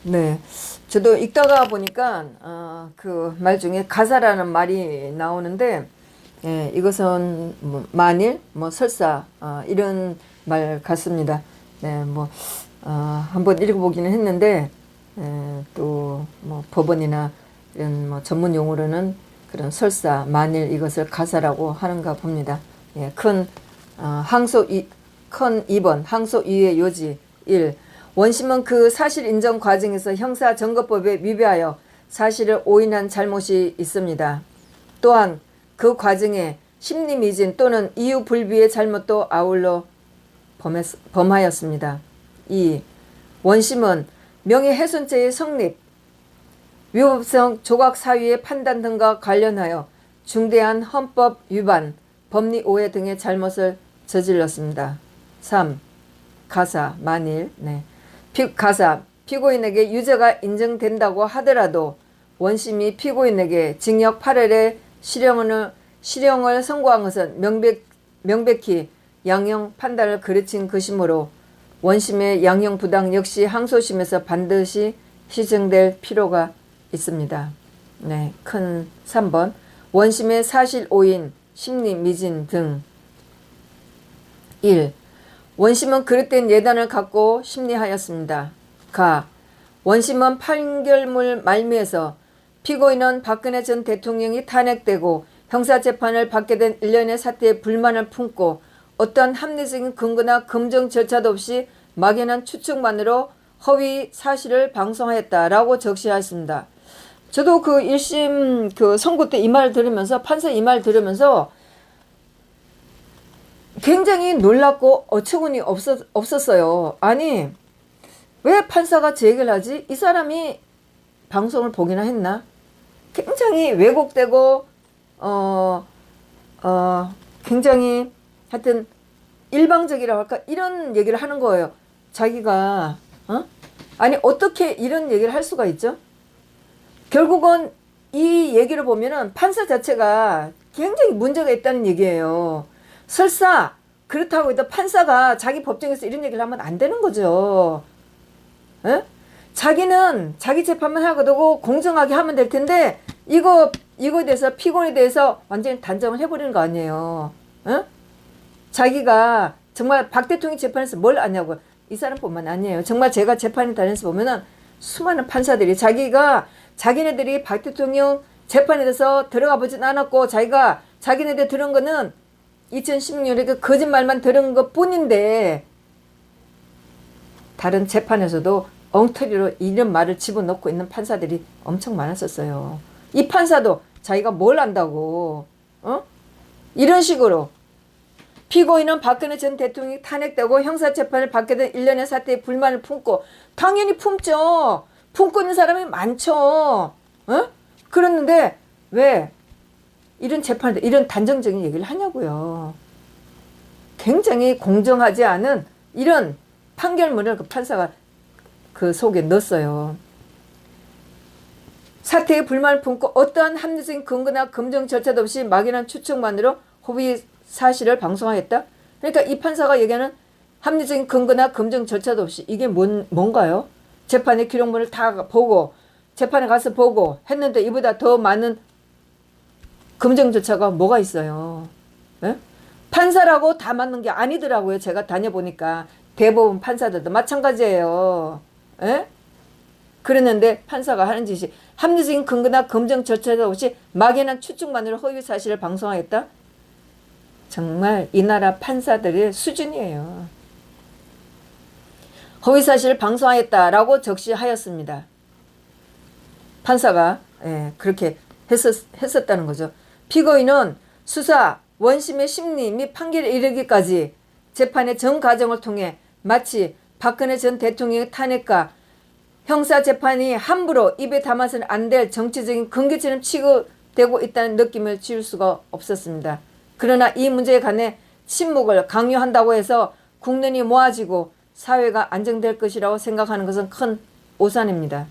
네. 저도 읽다가 보니까, 그 말 중에 가사라는 말이 나오는데, 예, 이것은 뭐 만일, 뭐 설사, 이런 말 같습니다. 네, 뭐, 한번 읽어보기는 했는데, 또, 뭐, 법원이나 이런 뭐 전문 용어로는 그런 설사, 만일 이것을 가사라고 하는가 봅니다. 예, 큰 2번, 항소 이유의 요지 1. 원심은 그 사실 인정 과정에서 형사 정거법에 위배하여 사실을 오인한 잘못이 있습니다. 또한 그 과정에 심리미진 또는 이유 불비의 잘못도 아울러 범하였습니다. 2. 원심은 명예훼손죄의 성립, 위법성 조각 사유의 판단 등과 관련하여 중대한 헌법 위반, 법리 오해 등의 잘못을 저질렀습니다. 3. 가사, 만일, 네. 가사, 피고인에게 유죄가 인정된다고 하더라도 원심이 피고인에게 징역 8월의 실형을 선고한 것은 명백히 양형 판단을 거르친 것이므로 원심의 양형 부당 역시 항소심에서 반드시 시정될 필요가 있습니다. 네, 큰 3번 원심의 사실 오인, 심리 미진 등 1. 원심은 그릇된 예단을 갖고 심리하였습니다. 가. 원심은 판결문 말미에서 피고인은 박근혜 전 대통령이 탄핵되고 형사재판을 받게 된 일련의 사태에 불만을 품고 어떤 합리적인 근거나 검증 절차도 없이 막연한 추측만으로 허위 사실을 방송하였다라고 적시하였습니다. 저도 그 1심 그 선고 때 이 말 들으면서 판사 이 말 들으면서 굉장히 놀랍고 어처구니 없었어요. 아니 왜 판사가 제 얘기를 하지? 이 사람이 방송을 보기나 했나? 굉장히 왜곡되고 굉장히 하여튼 일방적이라고 할까? 이런 얘기를 하는 거예요. 자기가 아니 어떻게 이런 얘기를 할 수가 있죠? 결국은 이 얘기를 보면은 판사 자체가 굉장히 문제가 있다는 얘기예요. 설사 그렇다고 해도 판사가 자기 법정에서 이런 얘기를 하면 안 되는 거죠. 에? 자기는 자기 재판만 하고 두고 공정하게 하면 될 텐데 이거에 대해서 피고인에 대해서 완전히 단정을 해버리는 거 아니에요. 에? 자기가 정말 박 대통령 재판에서 뭘 아냐고. 이 사람뿐만 아니에요. 정말 제가 재판에 다니면서 보면은 수많은 판사들이 자기네들이 박 대통령 재판에 대해서 들어가 보진 않았고 자기네들 들은 거는 2016년에 그 거짓말만 들은 것 뿐인데 다른 재판에서도 엉터리로 이런 말을 집어넣고 있는 판사들이 엄청 많았었어요. 이 판사도 자기가 뭘 안다고 이런 식으로 피고인은 박근혜 전 대통령이 탄핵되고 형사재판을 받게 된 일련의 사태에 불만을 품고 당연히 품죠. 품고 있는 사람이 많죠. 그랬는데 왜 이런 재판에 이런 단정적인 얘기를 하냐고요. 굉장히 공정하지 않은 이런 판결문을 그 판사가 그 속에 넣었어요. 사태에 불만을 품고 어떠한 합리적인 근거나 검증 절차도 없이 막연한 추측만으로 허위 사실을 방송하였다. 그러니까 이 판사가 얘기하는 합리적인 근거나 검증 절차도 없이 이게 뭔가요? 재판의 기록물을 다 보고 재판에 가서 보고 했는데 이보다 더 많은 검증 절차가 뭐가 있어요? 에? 판사라고 다 맞는 게 아니더라고요. 제가 다녀보니까 대부분 판사들도 마찬가지예요. 에? 그랬는데 판사가 하는 짓이 합리적인 근거나 검증 절차도 없이 막연한 추측만으로 허위 사실을 방송하였다. 정말 이 나라 판사들의 수준이에요. 허위 사실을 방송하였다라고 적시하였습니다. 판사가 그렇게 했었다는 거죠. 피고인은 수사, 원심의 심리 및 판결에 이르기까지 재판의 전 과정을 통해 마치 박근혜 전 대통령의 탄핵과 형사재판이 함부로 입에 담아서는 안 될 정치적인 근기처럼 취급되고 있다는 느낌을 지울 수가 없었습니다. 그러나 이 문제에 관해 침묵을 강요한다고 해서 국론이 모아지고 사회가 안정될 것이라고 생각하는 것은 큰 오산입니다.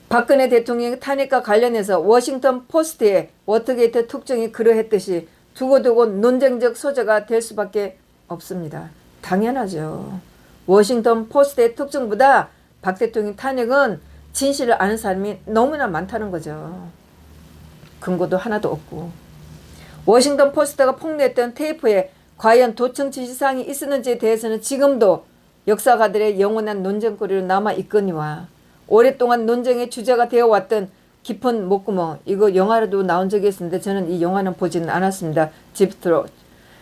박근혜 대통령의 탄핵과 관련해서 워싱턴 포스트의 워터게이트 특종이 그러했듯이 두고두고 논쟁적 소재가 될 수밖에 없습니다. 당연하죠. 워싱턴 포스트의 특종보다 박 대통령 탄핵은 진실을 아는 사람이 너무나 많다는 거죠. 근거도 하나도 없고. 워싱턴 포스트가 폭로했던 테이프에 과연 도청 지시사항이 있었는지에 대해서는 지금도 역사가들의 영원한 논쟁거리로 남아있거니와 오랫동안 논쟁의 주제가 되어왔던 깊은 목구멍, 이거 영화로도 나온 적이 있었는데 저는 이 영화는 보지는 않았습니다. 딥트롯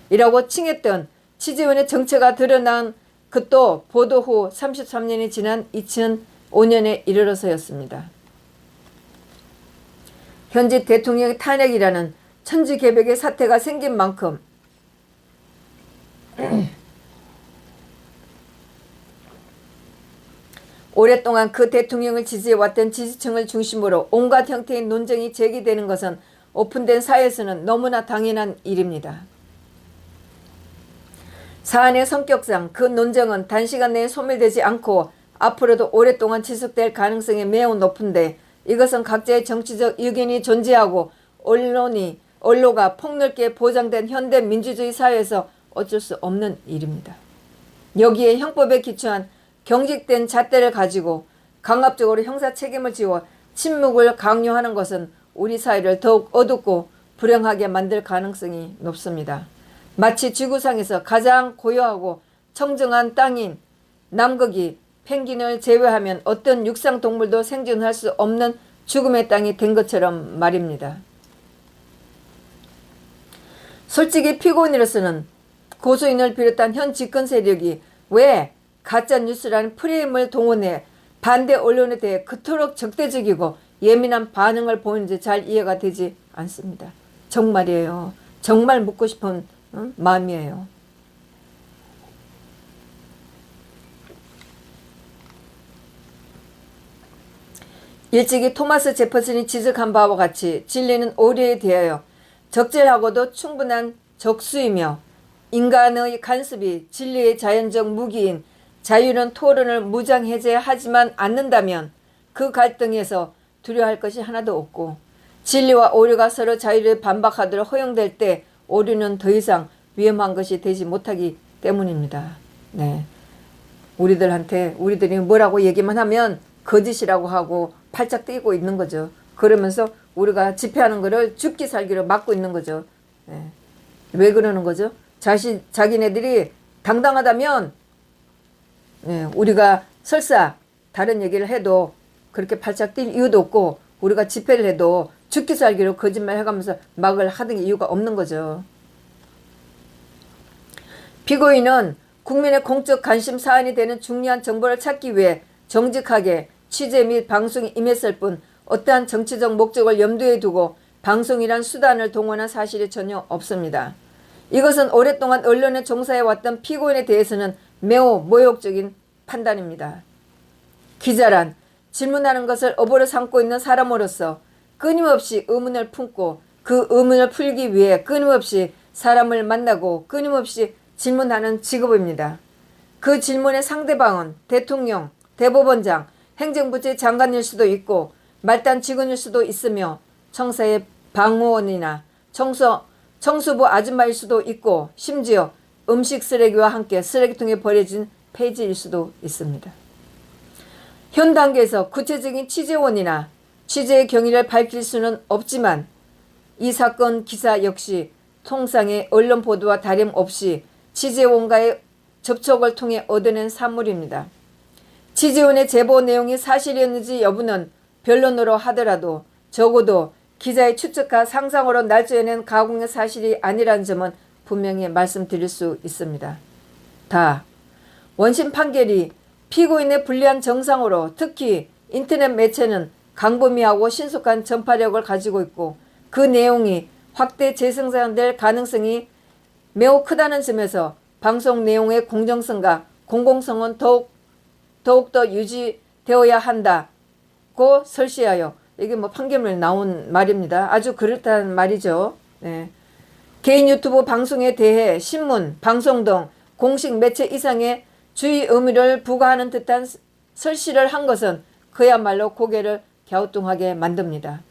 이라고 칭했던 취재원의 정체가 드러난 그또 보도 후 33년이 지난 2005년에 이르러서였습니다. 현재 대통령의 탄핵이라는 천지개벽의 사태가 생긴 만큼 오랫동안 그 대통령을 지지해왔던 지지층을 중심으로 온갖 형태의 논쟁이 제기되는 것은 오픈된 사회에서는 너무나 당연한 일입니다. 사안의 성격상 그 논쟁은 단시간 내에 소멸되지 않고 앞으로도 오랫동안 지속될 가능성이 매우 높은데 이것은 각자의 정치적 의견이 존재하고 언론가 폭넓게 보장된 현대 민주주의 사회에서 어쩔 수 없는 일입니다. 여기에 형법에 기초한 경직된 잣대를 가지고 강압적으로 형사 책임을 지워 침묵을 강요하는 것은 우리 사회를 더욱 어둡고 불행하게 만들 가능성이 높습니다. 마치 지구상에서 가장 고요하고 청정한 땅인 남극이 펭귄을 제외하면 어떤 육상동물도 생존할 수 없는 죽음의 땅이 된 것처럼 말입니다. 솔직히 피고인으로서는 고소인을 비롯한 현 집권 세력이 왜 가짜뉴스라는 프레임을 동원해 반대 언론에 대해 그토록 적대적이고 예민한 반응을 보이는지 잘 이해가 되지 않습니다. 정말이에요. 정말 묻고 싶은 마음이에요. 일찍이 토마스 제퍼슨이 지적한 바와 같이 진리는 오류에 대하여 적절하고도 충분한 적수이며 인간의 간섭이 진리의 자연적 무기인 자유는 토론을 무장해제하지만 않는다면 그 갈등에서 두려워할 것이 하나도 없고 진리와 오류가 서로 자유를 반박하도록 허용될 때 오류는 더 이상 위험한 것이 되지 못하기 때문입니다. 네, 우리들이 뭐라고 얘기만 하면 거짓이라고 하고 팔짝 뛰고 있는 거죠. 그러면서 우리가 집회하는 거를 죽기 살기로 막고 있는 거죠. 네. 왜 그러는 거죠? 자기네들이 당당하다면 우리가 설사 다른 얘기를 해도 그렇게 팔짝 뛸 이유도 없고 우리가 집회를 해도 죽기 살기로 거짓말 해가면서 막을 하던 이유가 없는 거죠. 피고인은 국민의 공적 관심 사안이 되는 중요한 정보를 찾기 위해 정직하게 취재 및 방송에 임했을 뿐 어떠한 정치적 목적을 염두에 두고 방송이란 수단을 동원한 사실이 전혀 없습니다. 이것은 오랫동안 언론에 종사해왔던 피고인에 대해서는 매우 모욕적인 판단입니다. 기자란 질문하는 것을 업으로 삼고 있는 사람으로서 끊임없이 의문을 품고 그 의문을 풀기 위해 끊임없이 사람을 만나고 끊임없이 질문하는 직업입니다. 그 질문의 상대방은 대통령, 대법원장, 행정부의 장관일 수도 있고 말단 직원일 수도 있으며 청사의 방호원이나 청수부 아줌마일 수도 있고 심지어 음식 쓰레기와 함께 쓰레기통에 버려진 폐지일 수도 있습니다. 현 단계에서 구체적인 취재원이나 취재의 경위를 밝힐 수는 없지만 이 사건 기사 역시 통상의 언론 보도와 다름없이 취재원과의 접촉을 통해 얻어낸 산물입니다. 취재원의 제보 내용이 사실이었는지 여부는 변론으로 하더라도 적어도 기자의 추측과 상상으로 날조해낸 가공의 사실이 아니라는 점은 분명히 말씀드릴 수 있습니다. 원심 판결이 피고인의 불리한 정상으로 특히 인터넷 매체는 광범위하고 신속한 전파력을 가지고 있고 그 내용이 확대 재생산될 가능성이 매우 크다는 점에서 방송 내용의 공정성과 공공성은 더욱더 유지되어야 한다고 설시하여 이게 판결문에 나온 말입니다. 아주 그렇다는 말이죠. 네. 개인 유튜브 방송에 대해 신문, 방송 등 공식 매체 이상의 주의 의무를 부과하는 듯한 설시를 한 것은 그야말로 고개를 갸우뚱하게 만듭니다.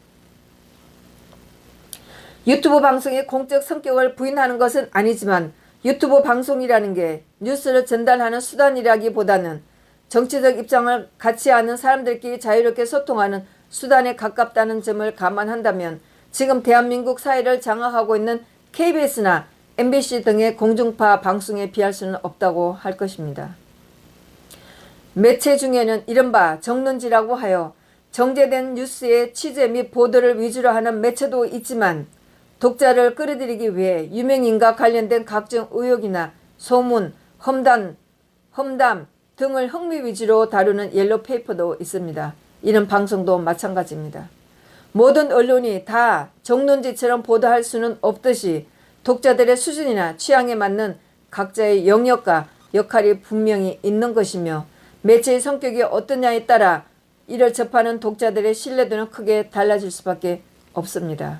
유튜브 방송의 공적 성격을 부인하는 것은 아니지만 유튜브 방송이라는 게 뉴스를 전달하는 수단이라기보다는 정치적 입장을 같이 아는 사람들끼리 자유롭게 소통하는 수단에 가깝다는 점을 감안한다면 지금 대한민국 사회를 장악하고 있는 KBS나 MBC 등의 공중파 방송에 비할 수는 없다고 할 것입니다. 매체 중에는 이른바 정론지라고 하여 정제된 뉴스의 취재 및 보도를 위주로 하는 매체도 있지만 독자를 끌어들이기 위해 유명인과 관련된 각종 의혹이나 소문, 험담 등을 흥미 위주로 다루는 옐로페이퍼도 있습니다. 이런 방송도 마찬가지입니다. 모든 언론이 다 정론지처럼 보도할 수는 없듯이 독자들의 수준이나 취향에 맞는 각자의 영역과 역할이 분명히 있는 것이며 매체의 성격이 어떠냐에 따라 이를 접하는 독자들의 신뢰도는 크게 달라질 수밖에 없습니다.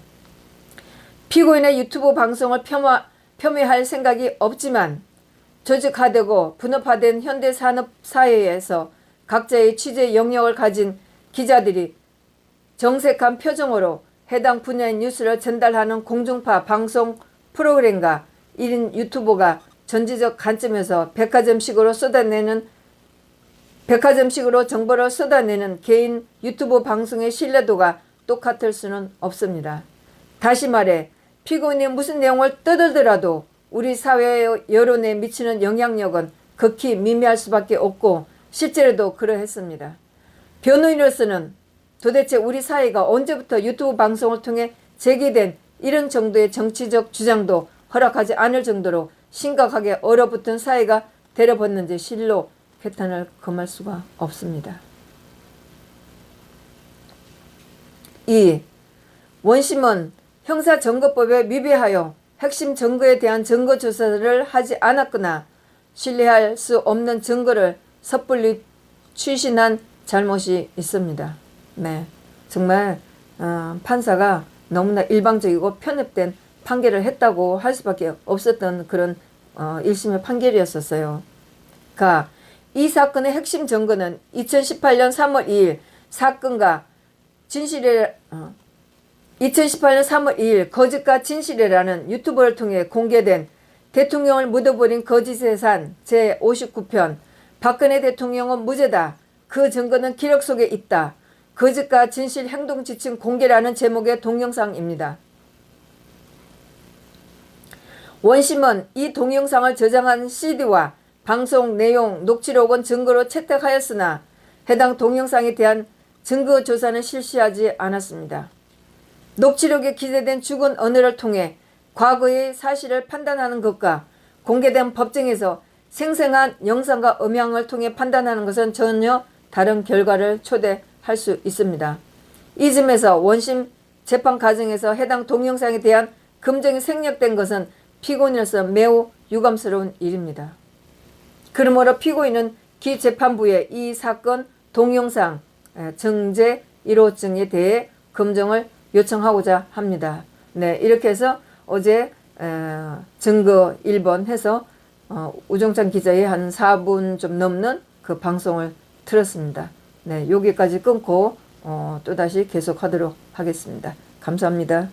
피고인의 유튜브 방송을 폄훼할 생각이 없지만 조직화되고 분업화된 현대 산업 사회에서 각자의 취재 영역을 가진 기자들이 정색한 표정으로 해당 분야의 뉴스를 전달하는 공중파 방송 프로그램과 1인 유튜버가 전지적 관점에서 백화점식으로 정보를 쏟아내는 개인 유튜브 방송의 신뢰도가 똑같을 수는 없습니다. 다시 말해 피고인이 무슨 내용을 떠들더라도 우리 사회의 여론에 미치는 영향력은 극히 미미할 수밖에 없고 실제로도 그러했습니다. 변호인으로서는 도대체 우리 사회가 언제부터 유튜브 방송을 통해 제기된 이런 정도의 정치적 주장도 허락하지 않을 정도로 심각하게 얼어붙은 사회가 되려버렸는지 실로 개탄을 금할 수가 없습니다. 2. 원심은 형사정거법에 위배하여 핵심 증거에 대한 증거 조사를 하지 않았거나 신뢰할 수 없는 증거를 섣불리 취신한 잘못이 있습니다. 네, 정말 판사가 너무나 일방적이고 편협된 판결을 했다고 할 수밖에 없었던 그런 1심의 판결이었었어요. 이 사건의 핵심 증거는 2018년 3월 2일 사건과 2018년 3월 2일 거짓과 진실이라는 유튜브를 통해 공개된 대통령을 묻어버린 거짓의 산 제59편 박근혜 대통령은 무죄다. 그 증거는 기록 속에 있다. 거짓과 진실 행동 지침 공개라는 제목의 동영상입니다. 원심은 이 동영상을 저장한 CD와 방송 내용 녹취록은 증거로 채택하였으나 해당 동영상에 대한 증거 조사는 실시하지 않았습니다. 녹취록에 기재된 죽은 언어를 통해 과거의 사실을 판단하는 것과 공개된 법정에서 생생한 영상과 음향을 통해 판단하는 것은 전혀 다른 결과를 초래할 수 있습니다. 이 점에서 원심 재판 과정에서 해당 동영상에 대한 금정이 생략된 것은 피고인으로서 매우 유감스러운 일입니다. 그러므로 피고인은 기 재판부에 이 사건 동영상 정제 1호증에 대해 검증을 요청하고자 합니다. 네, 이렇게 해서 어제 증거 1번 해서 우정찬 기자의 한 4분 좀 넘는 그 방송을 틀었습니다. 네, 여기까지 끊고 또다시 계속하도록 하겠습니다. 감사합니다.